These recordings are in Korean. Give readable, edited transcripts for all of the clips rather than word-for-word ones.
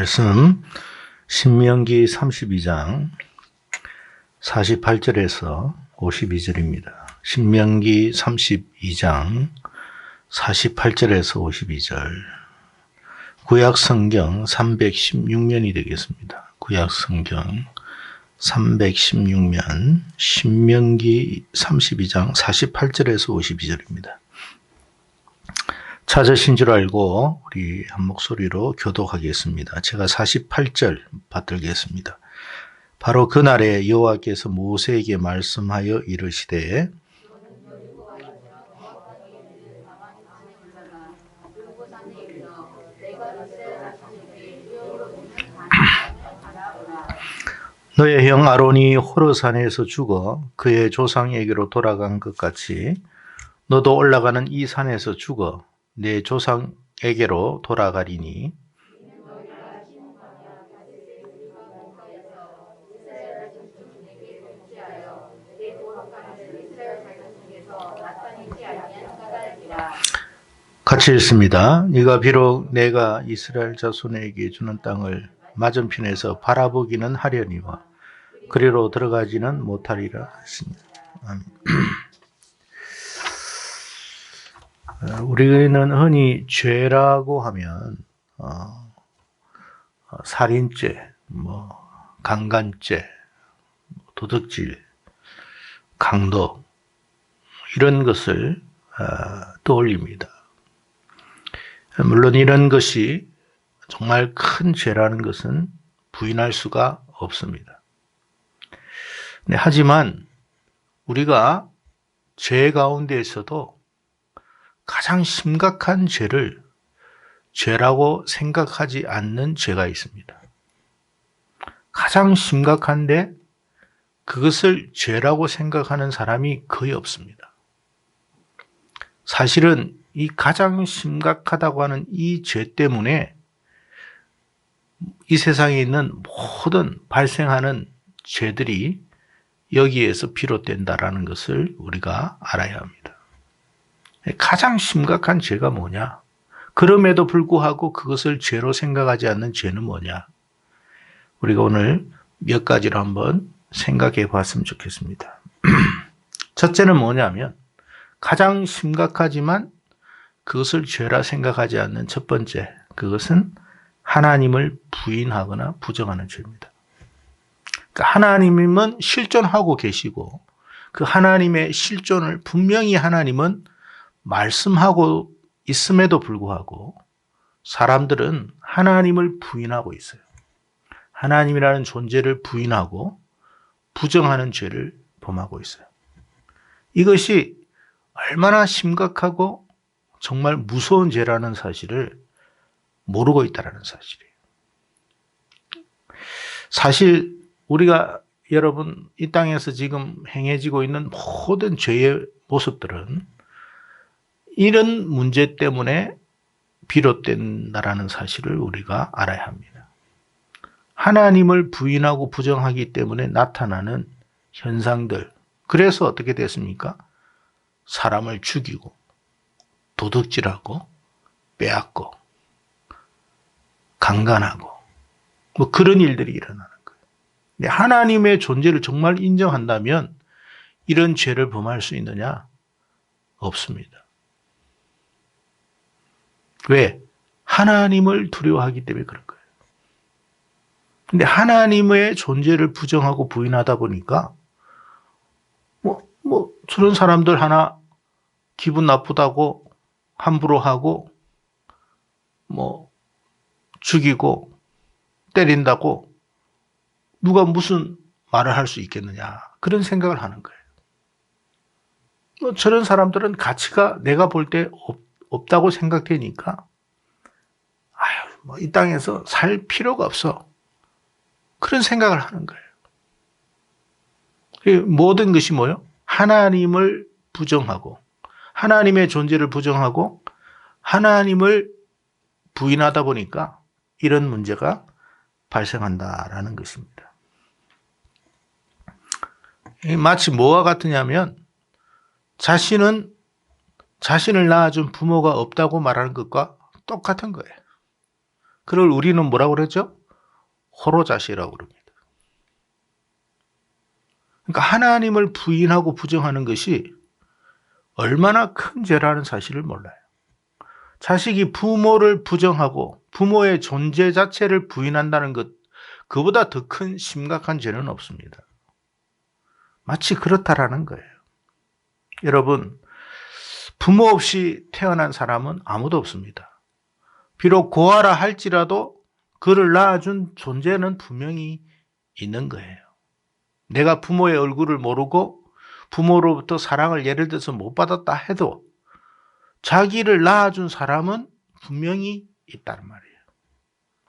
말씀 신명기 32장 48절에서 52절입니다. 신명기 32장 48절에서 52절. 구약 성경 316면이 되겠습니다. 구약 성경 316면 신명기 32장 48절에서 52절입니다. 찾으신 줄 알고 우리 한 목소리로 교독하겠습니다. 제가 48절 받들겠습니다. 바로 그날에 여호와께서 모세에게 말씀하여 이르시되 너의 형 아론이 호르산에서 죽어 그의 조상에게로 돌아간 것 같이 너도 올라가는 이 산에서 죽어 내 조상에게로 돌아가리니 같이 읽습니다. 네가 비록 내가 이스라엘 자손에게 주는 땅을 맞은편에서 바라보기는 하려니와 그리로 들어가지는 못하리라 하시니. 아멘. 우리는 흔히 죄라고 하면 살인죄, 강간죄, 도둑질, 강도 이런 것을 떠올립니다. 물론 이런 것이 정말 큰 죄라는 것은 부인할 수가 없습니다. 하지만 우리가 죄 가운데에서도 가장 심각한 죄를 죄라고 생각하지 않는 죄가 있습니다. 가장 심각한데 그것을 죄라고 생각하는 사람이 거의 없습니다. 사실은 이 가장 심각하다고 하는 이 죄 때문에 이 세상에 있는 모든 발생하는 죄들이 여기에서 비롯된다라는 것을 우리가 알아야 합니다. 가장 심각한 죄가 뭐냐? 그럼에도 불구하고 그것을 죄로 생각하지 않는 죄는 뭐냐? 우리가 오늘 몇 가지로 한번 생각해 봤으면 좋겠습니다. 첫째는 뭐냐면 가장 심각하지만 그것을 죄라 생각하지 않는 첫 번째, 그것은 하나님을 부인하거나 부정하는 죄입니다. 그러니까 하나님은 실존하고 계시고 그 하나님의 실존을 분명히 하나님은 말씀하고 있음에도 불구하고 사람들은 하나님을 부인하고 있어요. 하나님이라는 존재를 부인하고 부정하는 죄를 범하고 있어요. 이것이 얼마나 심각하고 정말 무서운 죄라는 사실을 모르고 있다는 사실이에요. 사실 우리가 여러분 이 땅에서 지금 행해지고 있는 모든 죄의 모습들은 이런 문제 때문에 비롯된다라는 사실을 우리가 알아야 합니다. 하나님을 부인하고 부정하기 때문에 나타나는 현상들. 그래서 어떻게 됐습니까? 사람을 죽이고 도둑질하고 빼앗고 강간하고 그런 일들이 일어나는 거예요. 하나님의 존재를 정말 인정한다면 이런 죄를 범할 수 있느냐? 없습니다. 왜? 하나님을 두려워하기 때문에 그런 거예요. 근데 하나님의 존재를 부정하고 부인하다 보니까 저런 사람들 하나 기분 나쁘다고 함부로 하고 죽이고 때린다고 누가 무슨 말을 할 수 있겠느냐 그런 생각을 하는 거예요. 저런 사람들은 가치가 내가 볼 때 없다고 생각되니까 이 땅에서 살 필요가 없어 그런 생각을 하는 거예요. 모든 것이 뭐예요? 하나님을 부정하고 하나님의 존재를 부정하고 하나님을 부인하다 보니까 이런 문제가 발생한다라는 것입니다. 마치 뭐와 같으냐면 자신을 낳아준 부모가 없다고 말하는 것과 똑같은 거예요. 그걸 우리는 뭐라고 그러죠? 호로자시라고 그럽니다. 그러니까 하나님을 부인하고 부정하는 것이 얼마나 큰 죄라는 사실을 몰라요. 자식이 부모를 부정하고 부모의 존재 자체를 부인한다는 것, 그보다 더 큰 심각한 죄는 없습니다. 마치 그렇다라는 거예요. 여러분, 부모 없이 태어난 사람은 아무도 없습니다. 비록 고아라 할지라도 그를 낳아준 존재는 분명히 있는 거예요. 내가 부모의 얼굴을 모르고 부모로부터 사랑을 예를 들어서 못 받았다 해도 자기를 낳아준 사람은 분명히 있다는 말이에요.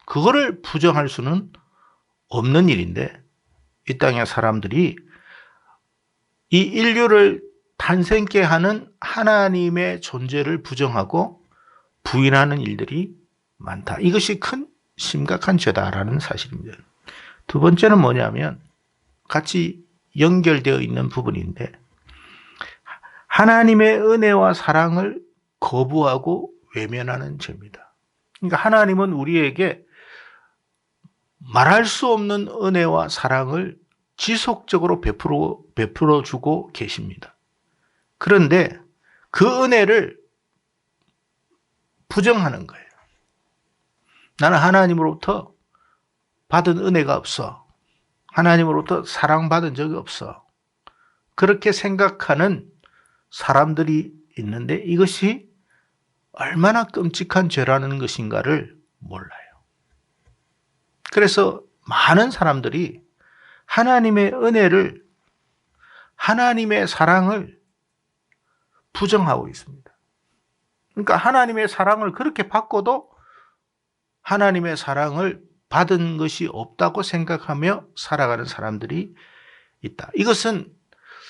그거를 부정할 수는 없는 일인데 이 땅의 사람들이 이 인류를 탄생케 하는 하나님의 존재를 부정하고 부인하는 일들이 많다. 이것이 큰 심각한 죄다라는 사실입니다. 두 번째는 뭐냐면 같이 연결되어 있는 부분인데 하나님의 은혜와 사랑을 거부하고 외면하는 죄입니다. 그러니까 하나님은 우리에게 말할 수 없는 은혜와 사랑을 지속적으로 베풀어 주고 계십니다. 그런데 그 은혜를 부정하는 거예요. 나는 하나님으로부터 받은 은혜가 없어. 하나님으로부터 사랑받은 적이 없어. 그렇게 생각하는 사람들이 있는데 이것이 얼마나 끔찍한 죄라는 것인가를 몰라요. 그래서 많은 사람들이 하나님의 은혜를, 하나님의 사랑을 부정하고 있습니다. 그러니까 하나님의 사랑을 그렇게 받고도 하나님의 사랑을 받은 것이 없다고 생각하며 살아가는 사람들이 있다. 이것은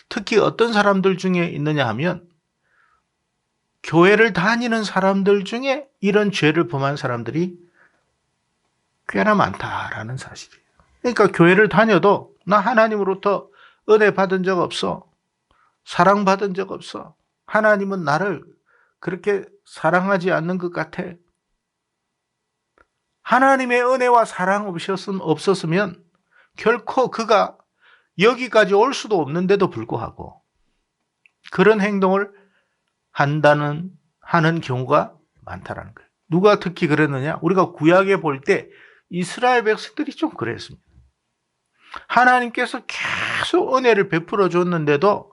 특히 어떤 사람들 중에 있느냐 하면 교회를 다니는 사람들 중에 이런 죄를 범한 사람들이 꽤나 많다라는 사실이에요. 그러니까 교회를 다녀도 나 하나님으로부터 은혜 받은 적 없어. 사랑받은 적 없어. 하나님은 나를 그렇게 사랑하지 않는 것 같아. 하나님의 은혜와 사랑 없었으면 결코 그가 여기까지 올 수도 없는데도 불구하고 그런 행동을 하는 경우가 많다라는 거예요. 누가 특히 그랬느냐? 우리가 구약에 볼 때 이스라엘 백성들이 좀 그랬습니다. 하나님께서 계속 은혜를 베풀어 줬는데도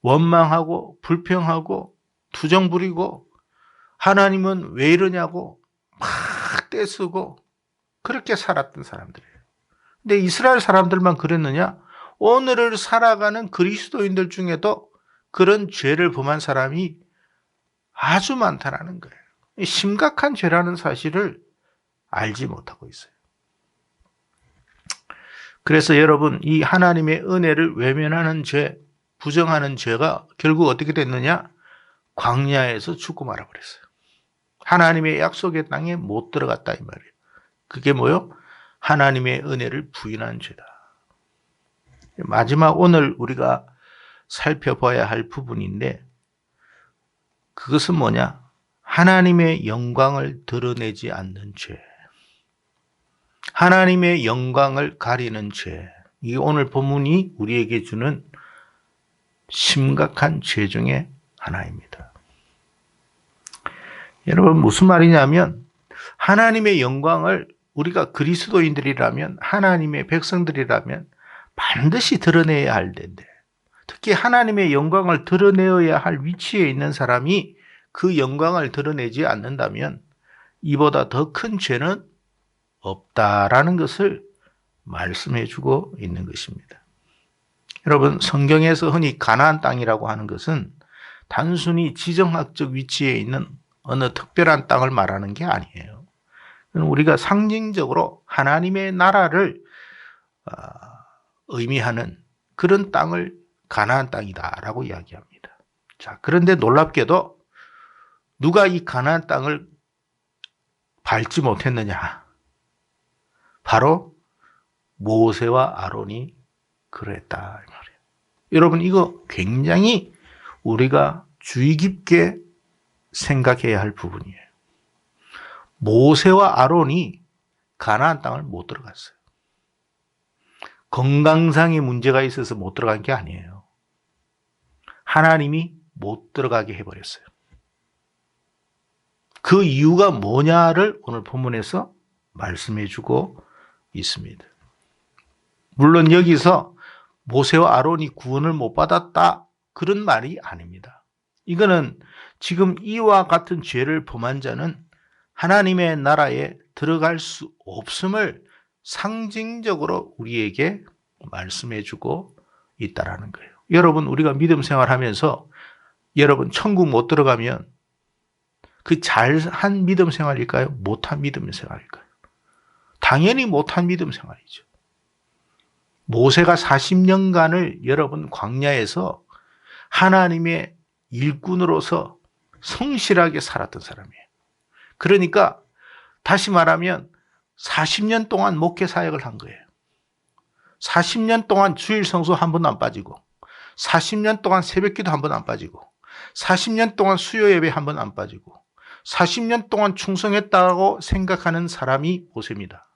원망하고 불평하고 투정 부리고 하나님은 왜 이러냐고 막 떼쓰고 그렇게 살았던 사람들이에요. 근데 이스라엘 사람들만 그랬느냐? 오늘을 살아가는 그리스도인들 중에도 그런 죄를 범한 사람이 아주 많다라는 거예요. 심각한 죄라는 사실을 알지 못하고 있어요. 그래서 여러분, 이 하나님의 은혜를 외면하는 죄, 부정하는 죄가 결국 어떻게 됐느냐? 광야에서 죽고 말아버렸어요. 하나님의 약속의 땅에 못 들어갔다 이 말이에요. 그게 뭐요? 하나님의 은혜를 부인한 죄다. 마지막 오늘 우리가 살펴봐야 할 부분인데 그것은 뭐냐? 하나님의 영광을 드러내지 않는 죄. 하나님의 영광을 가리는 죄. 이게 오늘 본문이 우리에게 주는 심각한 죄 중에 하나입니다. 여러분 무슨 말이냐면 하나님의 영광을 우리가 그리스도인들이라면 하나님의 백성들이라면 반드시 드러내야 할 텐데 특히 하나님의 영광을 드러내어야 할 위치에 있는 사람이 그 영광을 드러내지 않는다면 이보다 더 큰 죄는 없다라는 것을 말씀해 주고 있는 것입니다. 여러분 성경에서 흔히 가나안 땅이라고 하는 것은 단순히 지정학적 위치에 있는 어느 특별한 땅을 말하는 게 아니에요. 우리가 상징적으로 하나님의 나라를 의미하는 그런 땅을 가나안 땅이다라고 이야기합니다. 자, 그런데 놀랍게도 누가 이 가나안 땅을 밟지 못했느냐? 바로 모세와 아론이 그랬다 이 말이에요. 여러분 이거 굉장히 우리가 주의 깊게 생각해야 할 부분이에요. 모세와 아론이 가나안 땅을 못 들어갔어요. 건강상의 문제가 있어서 못 들어간 게 아니에요. 하나님이 못 들어가게 해버렸어요. 그 이유가 뭐냐를 오늘 본문에서 말씀해주고 있습니다. 물론 여기서 모세와 아론이 구원을 못 받았다 그런 말이 아닙니다. 이거는 지금 이와 같은 죄를 범한 자는 하나님의 나라에 들어갈 수 없음을 상징적으로 우리에게 말씀해주고 있다라는 거예요. 여러분, 우리가 믿음 생활하면서 여러분 천국 못 들어가면 그 잘한 믿음 생활일까요? 못한 믿음 생활일까요? 당연히 못한 믿음 생활이죠. 모세가 40년간을 여러분 광야에서 하나님의 일꾼으로서 성실하게 살았던 사람이에요. 그러니까 다시 말하면 40년 동안 목회 사역을 한 거예요. 40년 동안 주일 성수 한 번도 안 빠지고 40년 동안 새벽기도 한 번 안 빠지고 40년 동안 수요 예배 한 번 안 빠지고 40년 동안 충성했다고 생각하는 사람이 모세입니다.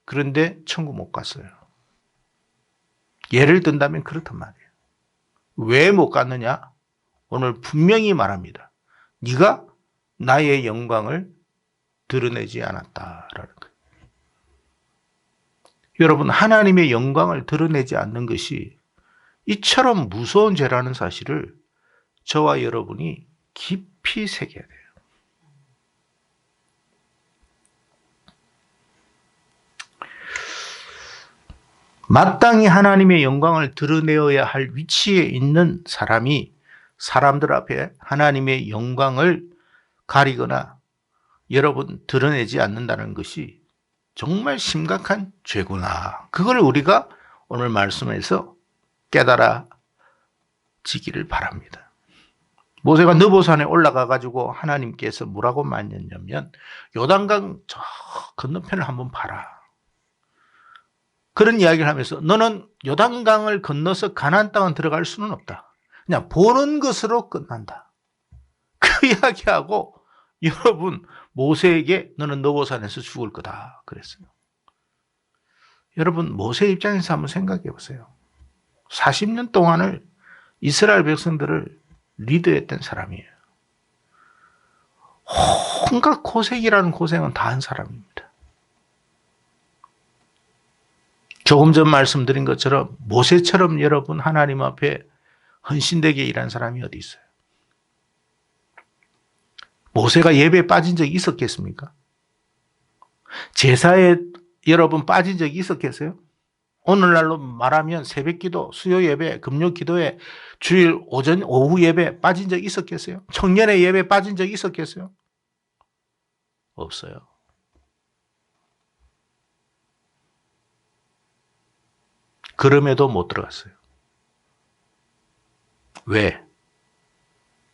그런데 천국 못 갔어요. 예를 든다면 그렇단 말이에요. 왜 못 갔느냐? 오늘 분명히 말합니다. 네가 나의 영광을 드러내지 않았다라는 거예요. 여러분, 하나님의 영광을 드러내지 않는 것이 이처럼 무서운 죄라는 사실을 저와 여러분이 깊이 새겨야 돼요. 마땅히 하나님의 영광을 드러내어야 할 위치에 있는 사람이 사람들 앞에 하나님의 영광을 가리거나 여러분 드러내지 않는다는 것이 정말 심각한 죄구나. 그걸 우리가 오늘 말씀에서 깨달아지기를 바랍니다. 모세가 느보산에 올라가 가지고 하나님께서 뭐라고 말했냐면 요단강 저 건너편을 한번 봐라. 그런 이야기를 하면서 너는 요단강을 건너서 가나안 땅은 들어갈 수는 없다. 그냥 보는 것으로 끝난다. 그 이야기하고 여러분 모세에게 너는 느보산에서 죽을 거다 그랬어요. 여러분 모세 입장에서 한번 생각해 보세요. 40년 동안을 이스라엘 백성들을 리드했던 사람이에요. 온갖 고생이라는 고생은 다 한 사람입니다. 조금 전 말씀드린 것처럼 모세처럼 여러분 하나님 앞에 헌신되게 일한 사람이 어디 있어요? 모세가 예배에 빠진 적이 있었겠습니까? 제사에 여러분 빠진 적이 있었겠어요? 오늘날로 말하면 새벽기도, 수요예배, 금요기도에 주일 오전, 오후 예배 빠진 적이 있었겠어요? 청년의 예배 빠진 적이 있었겠어요? 없어요. 그럼에도 못 들어갔어요. 왜?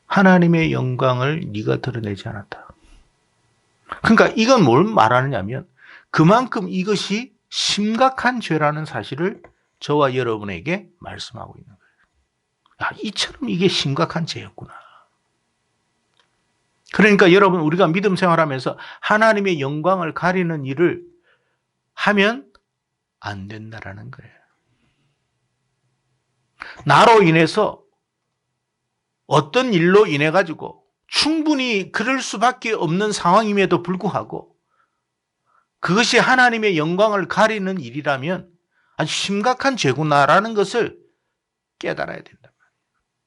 하나님의 영광을 네가 드러내지 않았다. 그러니까 이건 뭘 말하느냐면 그만큼 이것이 심각한 죄라는 사실을 저와 여러분에게 말씀하고 있는 거예요. 이처럼 이게 심각한 죄였구나. 그러니까 여러분 우리가 믿음 생활하면서 하나님의 영광을 가리는 일을 하면 안 된다라는 거예요. 나로 인해서 어떤 일로 인해 가지고 충분히 그럴 수밖에 없는 상황임에도 불구하고 그것이 하나님의 영광을 가리는 일이라면 아주 심각한 죄구나라는 것을 깨달아야 된다.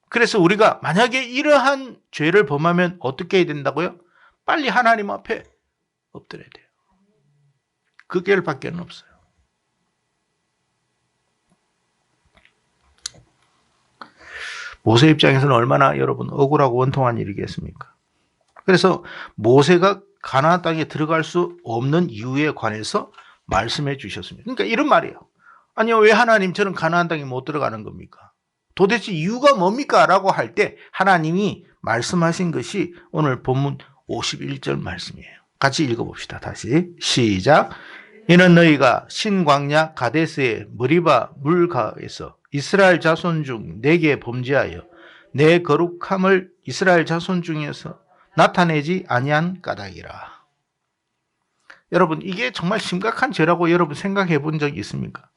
그래서 우리가 만약에 이러한 죄를 범하면 어떻게 해야 된다고요? 빨리 하나님 앞에 엎드려야 돼요. 그 길밖에 없어요. 모세 입장에서는 얼마나 여러분 억울하고 원통한 일이겠습니까? 그래서 모세가 가나안 땅에 들어갈 수 없는 이유에 관해서 말씀해 주셨습니다. 그러니까 이런 말이에요. 아니요, 왜 하나님 저는 가나안 땅에 못 들어가는 겁니까? 도대체 이유가 뭡니까? 라고 할 때 하나님이 말씀하신 것이 오늘 본문 51절 말씀이에요. 같이 읽어봅시다. 다시 시작. 이는 너희가 신광야 가데스의 머리바 물가에서 이스라엘 자손 중 내게 범죄하여 내 거룩함을 이스라엘 자손 중에서 나타내지 아니한 까닭이라. 여러분, 이게 정말 심각한 죄라고 여러분 생각해 본 적이 있습니까?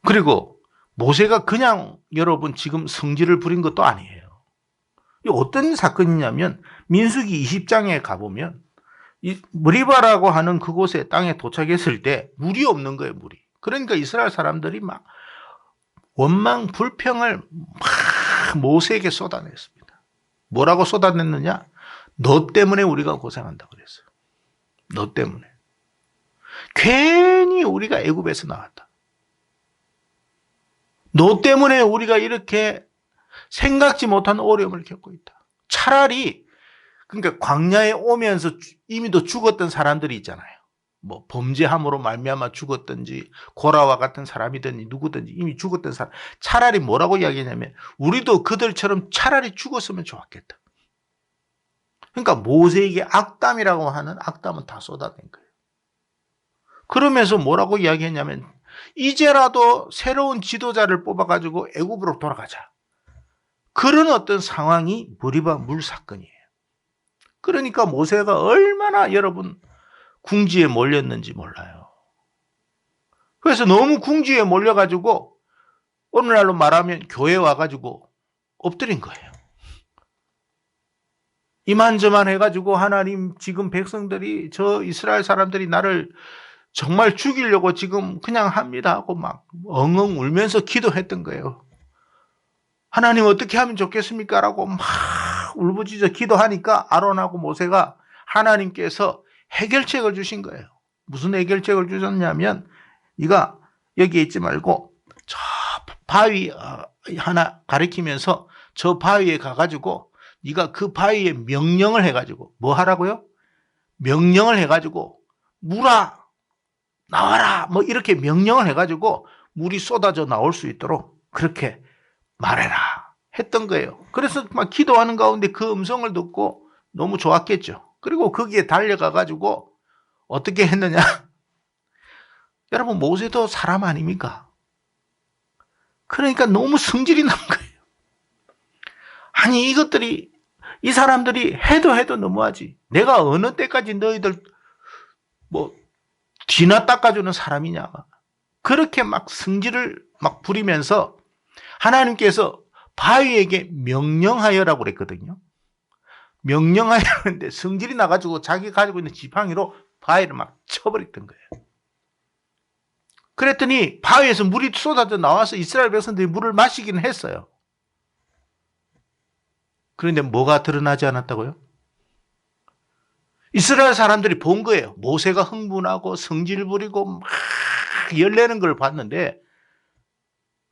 그리고 모세가 그냥 여러분 지금 성질을 부린 것도 아니에요. 이 어떤 사건이냐면 민수기 20장에 가보면 이 무리바라고 하는 그곳에 땅에 도착했을 때 물이 없는 거예요, 물이. 그러니까 이스라엘 사람들이 막 원망 불평을 막 모세에게 쏟아냈습니다. 뭐라고 쏟아냈느냐? 너 때문에 우리가 고생한다 그랬어요. 너 때문에. 괜히 우리가 애굽에서 나왔다. 너 때문에 우리가 이렇게 생각지 못한 어려움을 겪고 있다. 차라리 그러니까 광야에 오면서 이미 도 죽었던 사람들이 있잖아요. 뭐 범죄함으로 말미암아 죽었든지 고라와 같은 사람이든지 누구든지 이미 죽었던 사람. 차라리 뭐라고 이야기하냐면 우리도 그들처럼 차라리 죽었으면 좋았겠다. 그러니까 모세에게 악담이라고 하는 악담은 다 쏟아낸 거예요. 그러면서 뭐라고 이야기했냐면 이제라도 새로운 지도자를 뽑아가지고 애굽으로 돌아가자. 그런 어떤 상황이 무리바 물 사건이에요. 그러니까 모세가 얼마나 여러분 궁지에 몰렸는지 몰라요. 그래서 너무 궁지에 몰려가지고 오늘날로 말하면 교회 와가지고 엎드린 거예요. 이만저만 해가지고 하나님 지금 백성들이 저 이스라엘 사람들이 나를 정말 죽이려고 지금 그냥 합니다 하고 막 엉엉 울면서 기도했던 거예요. 하나님 어떻게 하면 좋겠습니까? 라고 막 울부짖어 기도하니까 아론하고 모세가 하나님께서 해결책을 주신 거예요. 무슨 해결책을 주셨냐면 네가 여기에 있지 말고 저 바위 하나 가리키면서 저 바위에 가가지고 네가 그 바위에 명령을 해가지고 뭐 하라고요? 명령을 해가지고 물아 나와라 뭐 이렇게 명령을 해가지고 물이 쏟아져 나올 수 있도록 그렇게 말해라 했던 거예요. 그래서 막 기도하는 가운데 그 음성을 듣고 너무 좋았겠죠. 그리고 거기에 달려가가지고 어떻게 했느냐? 여러분 모세도 사람 아닙니까? 그러니까 너무 성질이 난 거예요. 아니 이것들이 이 사람들이 해도 너무하지. 내가 어느 때까지 너희들 뭐 뒤나 닦아주는 사람이냐. 그렇게 막 성질을 막 부리면서 하나님께서 바위에게 명령하여라고 그랬거든요. 명령하여는데 성질이 나가지고 자기 가지고 있는 지팡이로 바위를 막 쳐버렸던 거예요. 그랬더니 바위에서 물이 쏟아져 나와서 이스라엘 백성들이 물을 마시기는 했어요. 그런데 뭐가 드러나지 않았다고요? 이스라엘 사람들이 본 거예요. 모세가 흥분하고 성질 부리고 막 열내는 걸 봤는데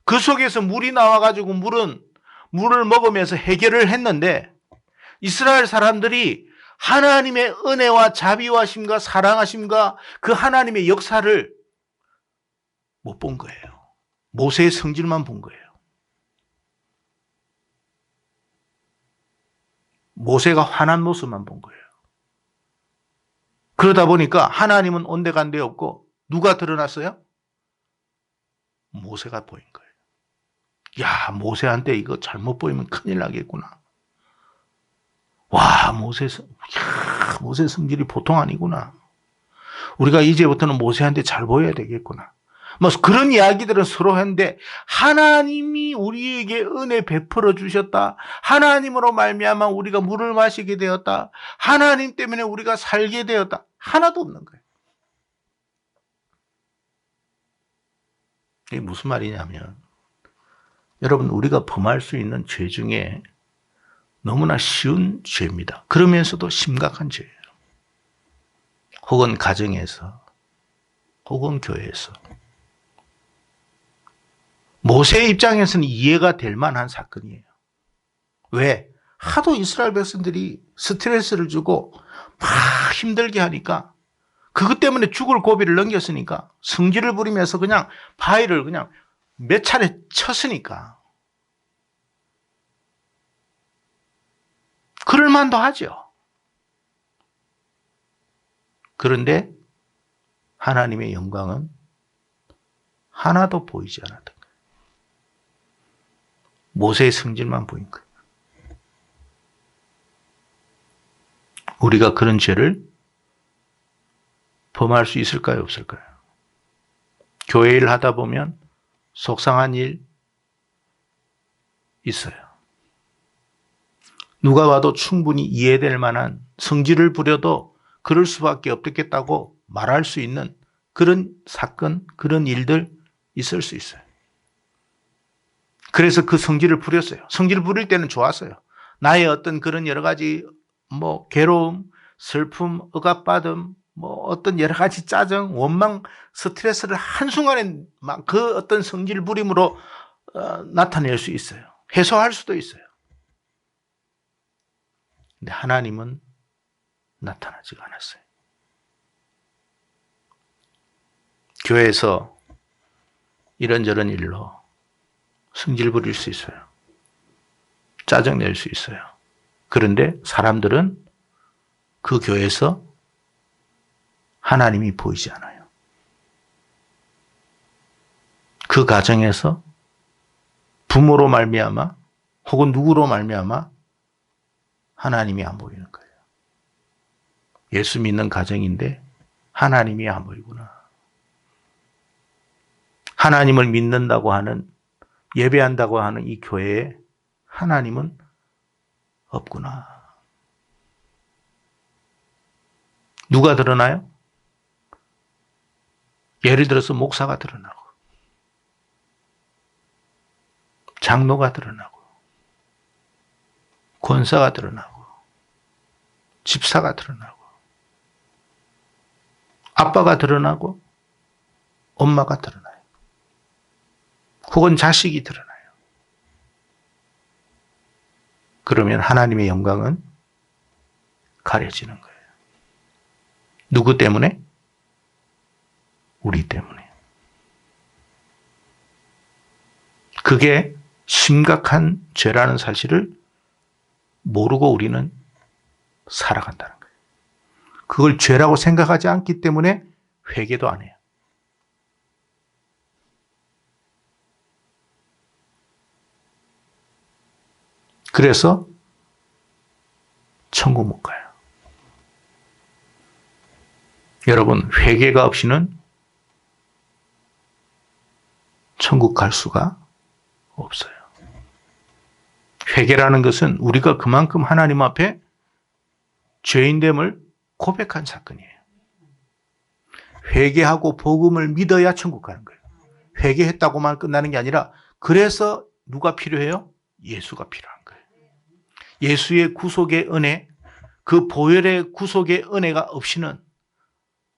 그 속에서 물이 나와가지고 물을 먹으면서 해결을 했는데 이스라엘 사람들이 하나님의 은혜와 자비하심과 사랑하심과 그 하나님의 역사를 못 본 거예요. 모세의 성질만 본 거예요. 모세가 화난 모습만 본 거예요. 그러다 보니까 하나님은 온데간데 없고 누가 드러났어요? 모세가 보인 거예요. 야, 모세한테 이거 잘못 보이면 큰일 나겠구나. 와, 모세 성질이 보통 아니구나. 우리가 이제부터는 모세한테 잘 보여야 되겠구나. 뭐 그런 이야기들은 서로 했는데 하나님이 우리에게 은혜 베풀어 주셨다. 하나님으로 말미암아 우리가 물을 마시게 되었다. 하나님 때문에 우리가 살게 되었다. 하나도 없는 거예요. 이게 무슨 말이냐면 여러분 우리가 범할 수 있는 죄 중에 너무나 쉬운 죄입니다. 그러면서도 심각한 죄예요. 혹은 가정에서 혹은 교회에서 모세의 입장에서는 이해가 될 만한 사건이에요. 왜? 하도 이스라엘 백성들이 스트레스를 주고 막 힘들게 하니까 그것 때문에 죽을 고비를 넘겼으니까 성질을 부리면서 그냥 바위를 그냥 몇 차례 쳤으니까 그럴 만도 하죠. 그런데 하나님의 영광은 하나도 보이지 않았던 거예요. 모세의 성질만 보인 거예요. 우리가 그런 죄를 범할 수 있을까요? 없을까요? 교회 일 하다 보면 속상한 일 있어요. 누가 봐도 충분히 이해될 만한 성질을 부려도 그럴 수밖에 없겠다고 말할 수 있는 그런 사건, 그런 일들 있을 수 있어요. 그래서 그 성질을 부렸어요. 성질을 부릴 때는 좋았어요. 나의 어떤 그런 여러 가지 괴로움, 슬픔, 억압받음, 어떤 여러 가지 짜증, 원망, 스트레스를 한순간에 막 그 어떤 성질 부림으로 나타낼 수 있어요. 해소할 수도 있어요. 근데 하나님은 나타나지가 않았어요. 교회에서 이런저런 일로 성질 부릴 수 있어요. 짜증 낼 수 있어요. 그런데 사람들은 그 교회에서 하나님이 보이지 않아요. 그 가정에서 부모로 말미암아 혹은 누구로 말미암아 하나님이 안 보이는 거예요. 예수 믿는 가정인데 하나님이 안 보이구나. 하나님을 믿는다고 하는, 예배한다고 하는 이 교회에 하나님은 없구나. 누가 드러나요? 예를 들어서 목사가 드러나고, 장로가 드러나고, 권사가 드러나고, 집사가 드러나고, 아빠가 드러나고, 엄마가 드러나요. 혹은 자식이 드러나요. 그러면 하나님의 영광은 가려지는 거예요. 누구 때문에? 우리 때문에. 그게 심각한 죄라는 사실을 모르고 우리는 살아간다는 거예요. 그걸 죄라고 생각하지 않기 때문에 회개도 안 해요. 그래서 천국 못 가요. 여러분, 회개가 없이는 천국 갈 수가 없어요. 회개라는 것은 우리가 그만큼 하나님 앞에 죄인됨을 고백한 사건이에요. 회개하고 복음을 믿어야 천국 가는 거예요. 회개했다고만 끝나는 게 아니라, 그래서 누가 필요해요? 예수가 필요한 거예요. 예수의 구속의 은혜, 그 보혈의 구속의 은혜가 없이는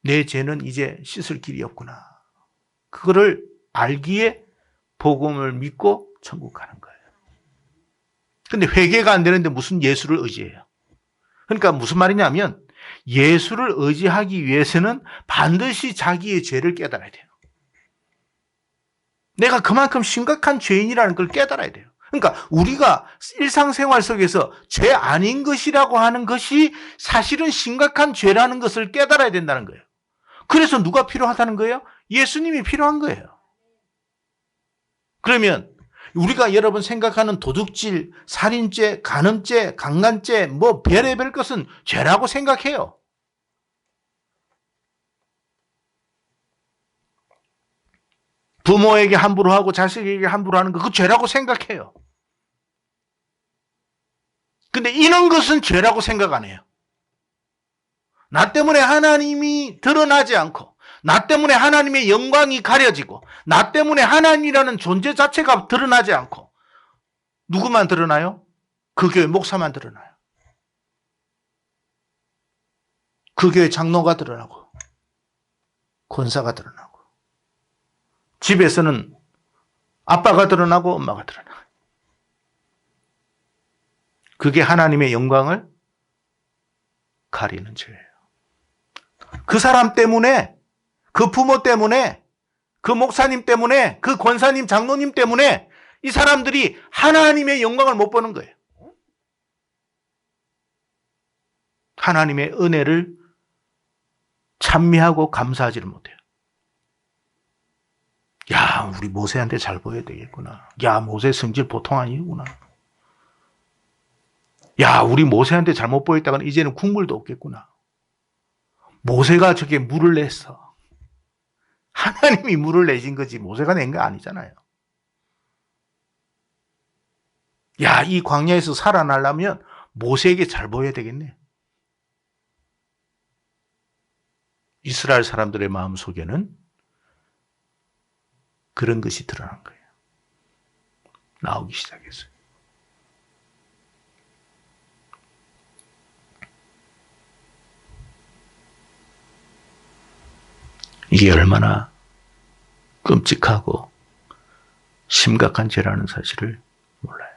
내 죄는 이제 씻을 길이 없구나. 그거를 알기에 복음을 믿고 천국 가는 거예요. 근데 회개가 안 되는데 무슨 예수를 의지해요? 그러니까 무슨 말이냐면, 예수를 의지하기 위해서는 반드시 자기의 죄를 깨달아야 돼요. 내가 그만큼 심각한 죄인이라는 걸 깨달아야 돼요. 그러니까 우리가 일상생활 속에서 죄 아닌 것이라고 하는 것이 사실은 심각한 죄라는 것을 깨달아야 된다는 거예요. 그래서 누가 필요하다는 거예요? 예수님이 필요한 거예요. 그러면 우리가 여러분 생각하는 도둑질, 살인죄, 간음죄, 강간죄, 별의별 것은 죄라고 생각해요. 부모에게 함부로 하고 자식에게 함부로 하는 거, 그거 죄라고 생각해요. 근데 이런 것은 죄라고 생각 안 해요. 나 때문에 하나님이 드러나지 않고, 나 때문에 하나님의 영광이 가려지고, 나 때문에 하나님이라는 존재 자체가 드러나지 않고, 누구만 드러나요? 그 교회 목사만 드러나요. 그 교회 장로가 드러나고, 권사가 드러나고, 집에서는 아빠가 드러나고 엄마가 드러나요. 그게 하나님의 영광을 가리는 죄예요. 그 사람 때문에, 그 부모 때문에, 그 목사님 때문에, 그 권사님, 장로님 때문에 이 사람들이 하나님의 영광을 못 보는 거예요. 하나님의 은혜를 찬미하고 감사하지를 못해요. 야, 우리 모세한테 잘 보여야 되겠구나. 야, 모세 성질 보통 아니구나. 야, 우리 모세한테 잘못 보였다가는 이제는 국물도 없겠구나. 모세가 저게 물을 냈어. 하나님이 물을 내신 거지 모세가 낸 거 아니잖아요. 야, 이 광야에서 살아나려면 모세에게 잘 보여야 되겠네. 이스라엘 사람들의 마음속에는 그런 것이 드러난 거예요. 나오기 시작했어요. 이게 얼마나 끔찍하고 심각한 죄라는 사실을 몰라요.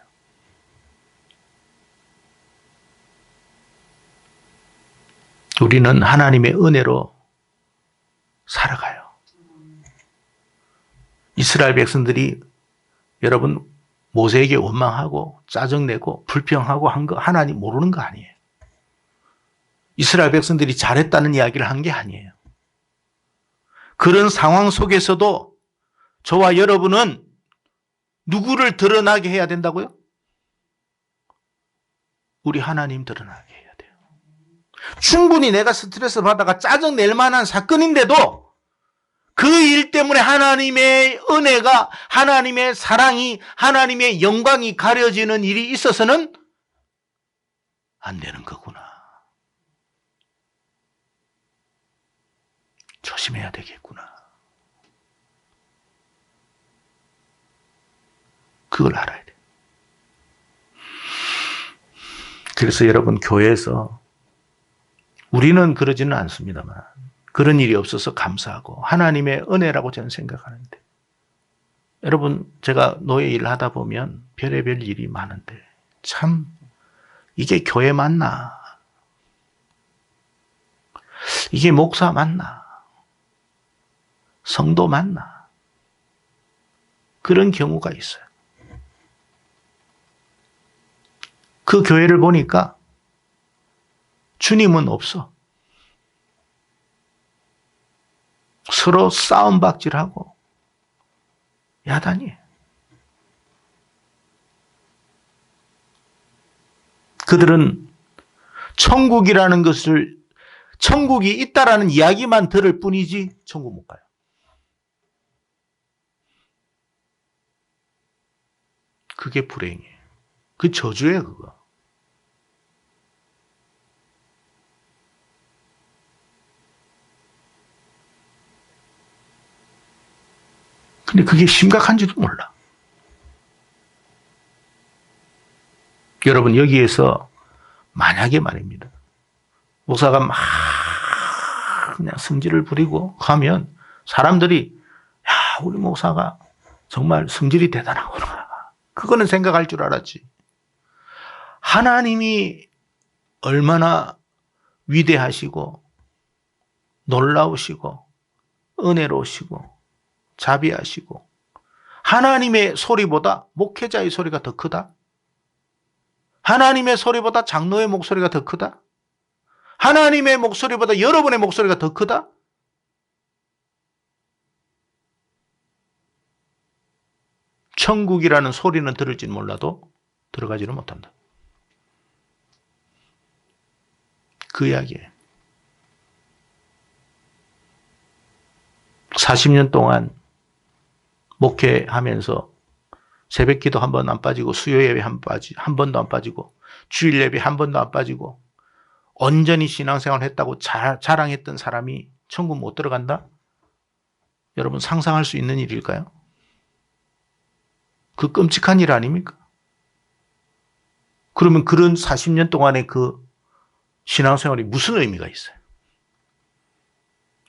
우리는 하나님의 은혜로 살아가요. 이스라엘 백성들이 여러분 모세에게 원망하고 짜증내고 불평하고 한 거 하나님 모르는 거 아니에요. 이스라엘 백성들이 잘했다는 이야기를 한 게 아니에요. 그런 상황 속에서도 저와 여러분은 누구를 드러나게 해야 된다고요? 우리 하나님 드러나게 해야 돼요. 충분히 내가 스트레스 받다가 짜증낼 만한 사건인데도 그 일 때문에 하나님의 은혜가, 하나님의 사랑이, 하나님의 영광이 가려지는 일이 있어서는 안 되는 거구나. 조심해야 되겠구나. 그걸 알아야 돼. 그래서 여러분 교회에서 우리는 그러지는 않습니다만 그런 일이 없어서 감사하고 하나님의 은혜라고 저는 생각하는데 여러분 제가 노예 일을 하다 보면 별의별 일이 많은데 참 이게 교회 맞나? 이게 목사 맞나? 성도 맞나? 그런 경우가 있어요. 그 교회를 보니까 주님은 없어. 서로 싸움박질하고 야단이에요. 그들은 천국이라는 것을 천국이 있다라는 이야기만 들을 뿐이지 천국 못 가요. 그게 불행이에요. 그 저주예요, 그거. 근데 그게 심각한지도 몰라. 여러분, 여기에서 만약에 말입니다. 목사가 막 그냥 성질을 부리고 하면 사람들이 야, 우리 목사가 정말 성질이 대단하구나. 그거는 생각할 줄 알았지. 하나님이 얼마나 위대하시고 놀라우시고 은혜로우시고 자비하시고 하나님의 소리보다 목회자의 소리가 더 크다? 하나님의 소리보다 장로의 목소리가 더 크다? 하나님의 목소리보다 여러분의 목소리가 더 크다? 천국이라는 소리는 들을지는 몰라도 들어가지는 못한다. 그 이야기예요. 40년 동안 목회하면서 새벽 기도 한 번 안 빠지고 수요 예배 한 번도 안 빠지고 주일 예배 한 번도 안 빠지고 온전히 신앙생활 했다고 자랑했던 사람이 천국 못 들어간다? 여러분 상상할 수 있는 일일까요? 그 끔찍한 일 아닙니까? 그러면 그런 40년 동안의 그 신앙생활이 무슨 의미가 있어요?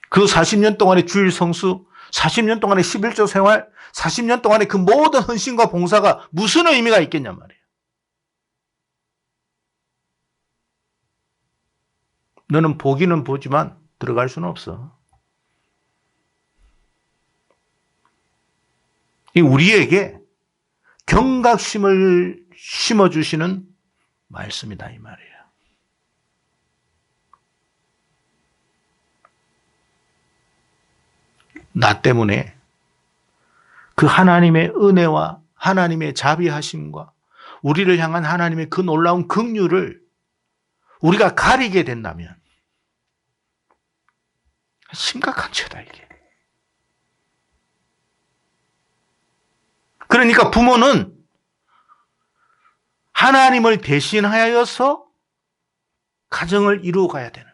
그 40년 동안의 주일 성수, 40년 동안의 11조 생활, 40년 동안의 그 모든 헌신과 봉사가 무슨 의미가 있겠냔 말이에요. 너는 보기는 보지만 들어갈 수는 없어. 이 우리에게 경각심을 심어주시는 말씀이다 이 말이에요. 나 때문에 그 하나님의 은혜와 하나님의 자비하심과 우리를 향한 하나님의 그 놀라운 긍휼을 우리가 가리게 된다면 심각한 죄다 이게. 그러니까 부모는 하나님을 대신하여서 가정을 이루어가야 되는.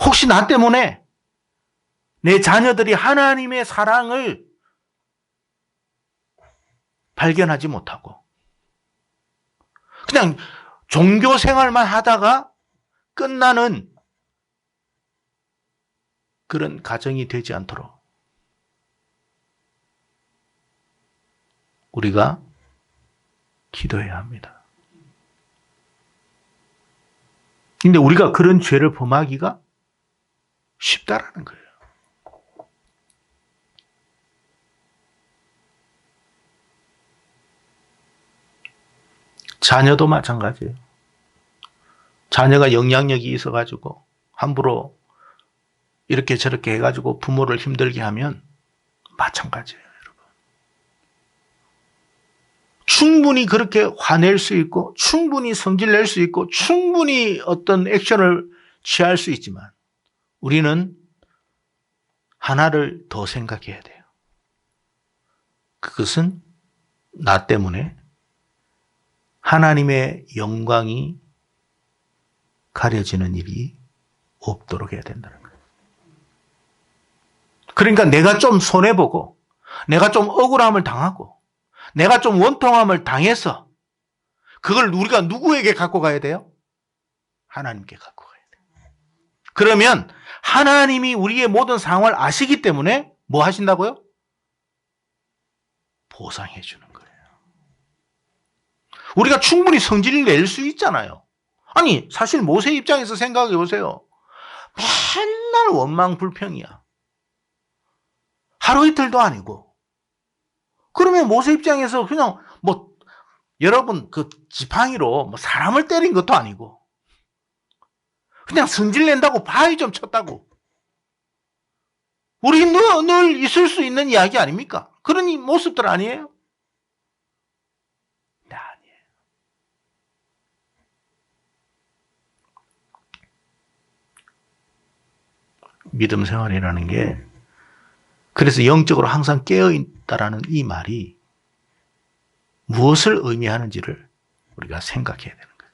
혹시 나 때문에 내 자녀들이 하나님의 사랑을 발견하지 못하고 그냥 종교 생활만 하다가 끝나는 그런 가정이 되지 않도록 우리가 기도해야 합니다. 근데 우리가 그런 죄를 범하기가 쉽다라는 거예요. 자녀도 마찬가지예요. 자녀가 영향력이 있어가지고 함부로 이렇게 저렇게 해가지고 부모를 힘들게 하면 마찬가지예요, 여러분. 충분히 그렇게 화낼 수 있고, 충분히 성질 낼 수 있고, 충분히 어떤 액션을 취할 수 있지만, 우리는 하나를 더 생각해야 돼요. 그것은 나 때문에 하나님의 영광이 가려지는 일이 없도록 해야 된다는 거예요. 그러니까 내가 좀 손해보고, 내가 좀 억울함을 당하고, 내가 좀 원통함을 당해서 그걸 우리가 누구에게 갖고 가야 돼요? 하나님께 갖고 가야 돼요. 그러면 하나님이 우리의 모든 상황을 아시기 때문에 뭐 하신다고요? 보상해 주는 거예요. 우리가 충분히 성질을 낼 수 있잖아요. 아니, 사실 모세 입장에서 생각해 보세요. 맨날 원망 불평이야. 하루 이틀도 아니고. 그러면 모세 입장에서 그냥 여러분 그 지팡이로 사람을 때린 것도 아니고 그냥 성질 낸다고 바위 좀 쳤다고. 우리 늘 있을 수 있는 이야기 아닙니까? 그런 모습들 아니에요? 네, 아니에요. 믿음 생활이라는 게 그래서 영적으로 항상 깨어있다라는 이 말이 무엇을 의미하는지를 우리가 생각해야 되는 거예요.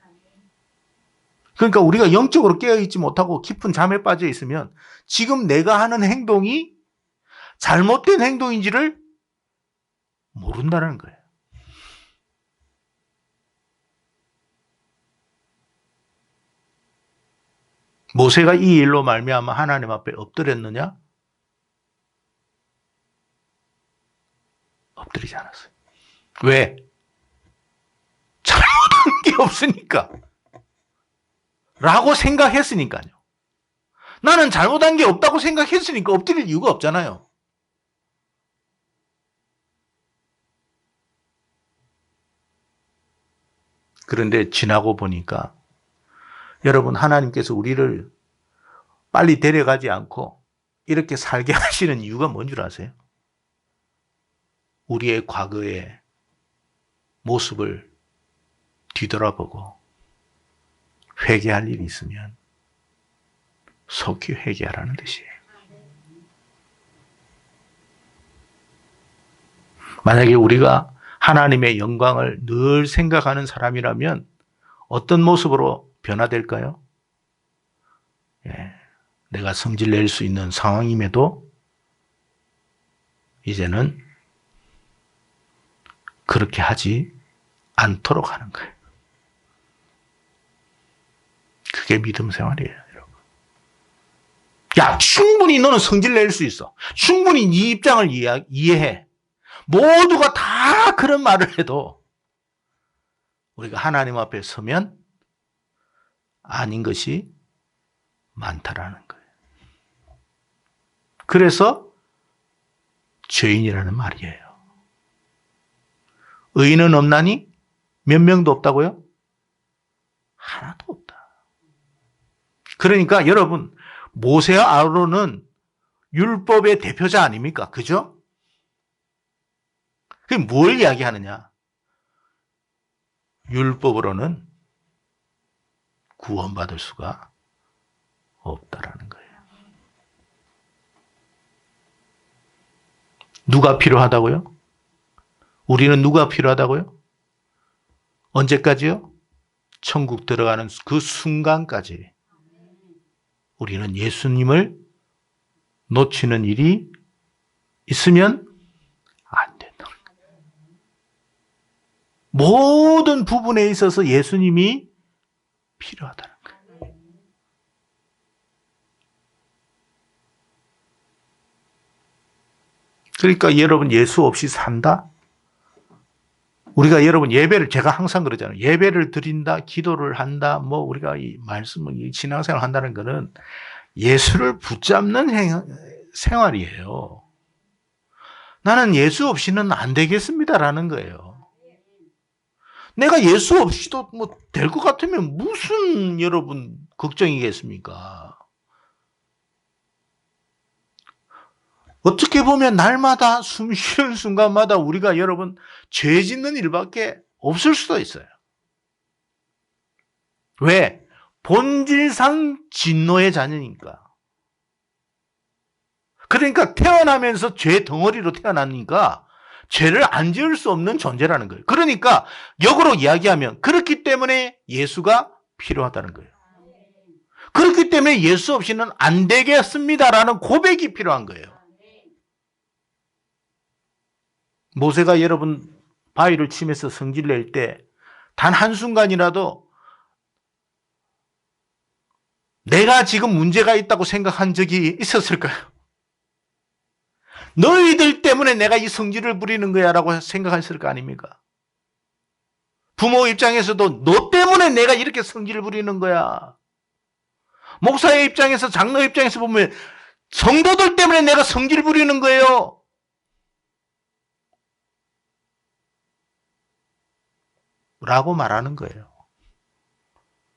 그러니까 우리가 영적으로 깨어있지 못하고 깊은 잠에 빠져 있으면 지금 내가 하는 행동이 잘못된 행동인지를 모른다는 거예요. 모세가 이 일로 말미암아 하나님 앞에 엎드렸느냐? 엎드리지 않았어요. 왜? 잘못한 게 없으니까. 라고 생각했으니까요. 나는 잘못한 게 없다고 생각했으니까 엎드릴 이유가 없잖아요. 그런데 지나고 보니까 여러분 하나님께서 우리를 빨리 데려가지 않고 이렇게 살게 하시는 이유가 뭔 줄 아세요? 우리의 과거의 모습을 뒤돌아보고 회개할 일이 있으면 속히 회개하라는 뜻이에요. 만약에 우리가 하나님의 영광을 늘 생각하는 사람이라면 어떤 모습으로 변화될까요? 내가 성질 낼 수 있는 상황임에도 이제는 그렇게 하지 않도록 하는 거예요. 그게 믿음 생활이에요, 여러분. 야, 충분히 너는 성질 낼 수 있어. 충분히 네 입장을 이해해. 모두가 다 그런 말을 해도 우리가 하나님 앞에 서면 아닌 것이 많다라는 거예요. 그래서 죄인이라는 말이에요. 의인은 없나니? 몇 명도 없다고요? 하나도 없다. 그러니까 여러분, 모세와 아론은 율법의 대표자 아닙니까? 그죠? 그게 뭘 이야기하느냐? 율법으로는 구원받을 수가 없다라는 거예요. 누가 필요하다고요? 우리는 누가 필요하다고요? 언제까지요? 천국 들어가는 그 순간까지 우리는 예수님을 놓치는 일이 있으면 안 된다. 모든 부분에 있어서 예수님이 필요하다는 거예요. 그러니까 여러분 예수 없이 산다? 우리가 여러분 예배를 제가 항상 그러잖아요. 예배를 드린다, 기도를 한다, 뭐 우리가 이 말씀을 이 신앙생활을 한다는 것은 예수를 붙잡는 생활이에요. 나는 예수 없이는 안 되겠습니다라는 거예요. 내가 예수 없이도 뭐 될 것 같으면 무슨 여러분 걱정이겠습니까? 어떻게 보면 날마다 숨 쉬는 순간마다 우리가 여러분 죄 짓는 일밖에 없을 수도 있어요. 왜? 본질상 진노의 자녀니까. 그러니까 태어나면서 죄 덩어리로 태어나니까 죄를 안 지을 수 없는 존재라는 거예요. 그러니까 역으로 이야기하면 그렇기 때문에 예수가 필요하다는 거예요. 그렇기 때문에 예수 없이는 안 되겠습니다라는 고백이 필요한 거예요. 모세가 여러분 바위를 치면서 성질 낼 때 단 한순간이라도 내가 지금 문제가 있다고 생각한 적이 있었을까요? 너희들 때문에 내가 이 성질을 부리는 거야 라고 생각했을 거 아닙니까? 부모 입장에서도 너 때문에 내가 이렇게 성질을 부리는 거야. 목사의 입장에서 장로 입장에서 보면 성도들 때문에 내가 성질 부리는 거예요. 라고 말하는 거예요.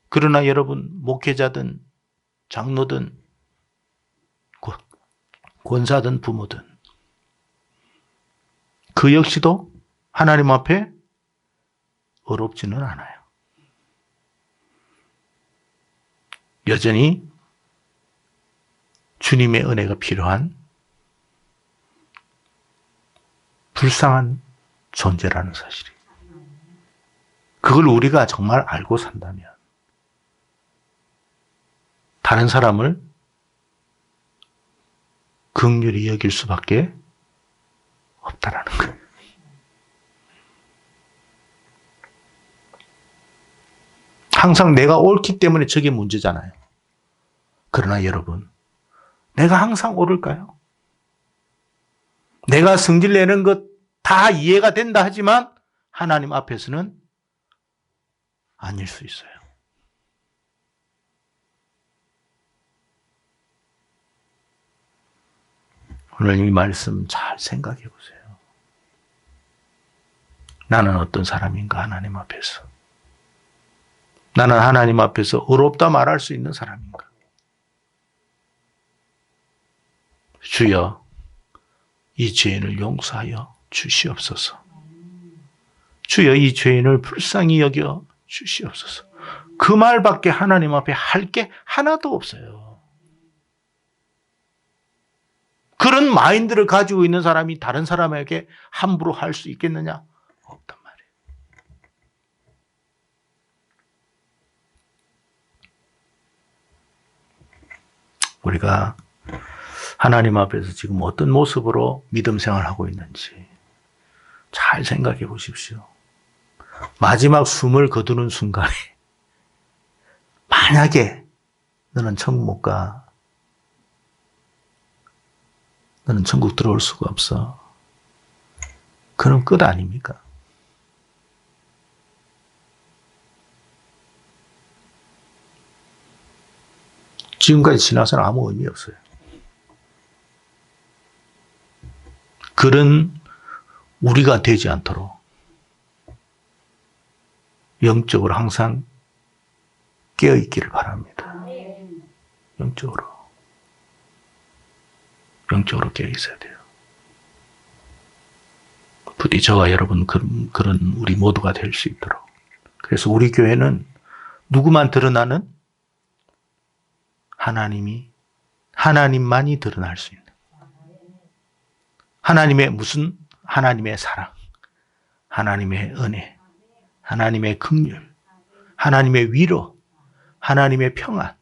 그러나 여러분 목회자든 장로든 권사든 부모든 그 역시도 하나님 앞에 어렵지는 않아요. 여전히 주님의 은혜가 필요한 불쌍한 존재라는 사실이. 그걸 우리가 정말 알고 산다면 다른 사람을 긍휼히 여길 수밖에 없다라는 거예요. 항상 내가 옳기 때문에 저게 문제잖아요. 그러나 여러분, 내가 항상 옳을까요? 내가 성질 내는 것 다 이해가 된다 하지만 하나님 앞에서는 아닐 수 있어요. 오늘 이 말씀 잘 생각해 보세요. 나는 어떤 사람인가 하나님 앞에서. 나는 하나님 앞에서 어렵다 말할 수 있는 사람인가. 주여 이 죄인을 용서하여 주시옵소서. 주여 이 죄인을 불쌍히 여겨 주시옵소서. 그 말밖에 하나님 앞에 할 게 하나도 없어요. 그런 마인드를 가지고 있는 사람이 다른 사람에게 함부로 할 수 있겠느냐? 없단 말이에요. 우리가 하나님 앞에서 지금 어떤 모습으로 믿음 생활하고 있는지 잘 생각해 보십시오. 마지막 숨을 거두는 순간에 만약에 너는 천국 못 가. 너는 천국 들어올 수가 없어. 그럼 끝 아닙니까? 지금까지 신앙생활 아무 의미 없어요. 그런 우리가 되지 않도록 영적으로 항상 깨어있기를 바랍니다. 영적으로 깨어있어야 돼요. 부디 저와 여러분 그런 우리 모두가 될 수 있도록. 그래서 우리 교회는 누구만 드러나는 하나님만이 드러날 수 있는 하나님의 사랑, 하나님의 은혜, 하나님의 긍휼, 하나님의 위로, 하나님의 평안.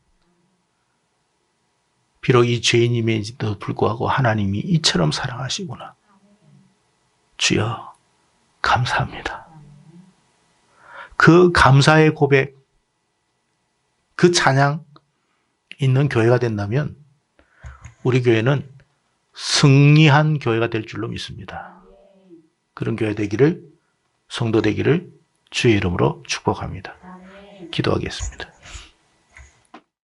비록 이 죄인임에도 불구하고 하나님이 이처럼 사랑하시구나. 주여 감사합니다. 그 감사의 고백, 그 찬양 있는 교회가 된다면 우리 교회는 승리한 교회가 될 줄로 믿습니다. 그런 교회 되기를, 성도 되기를 주의 이름으로 축복합니다. 기도하겠습니다.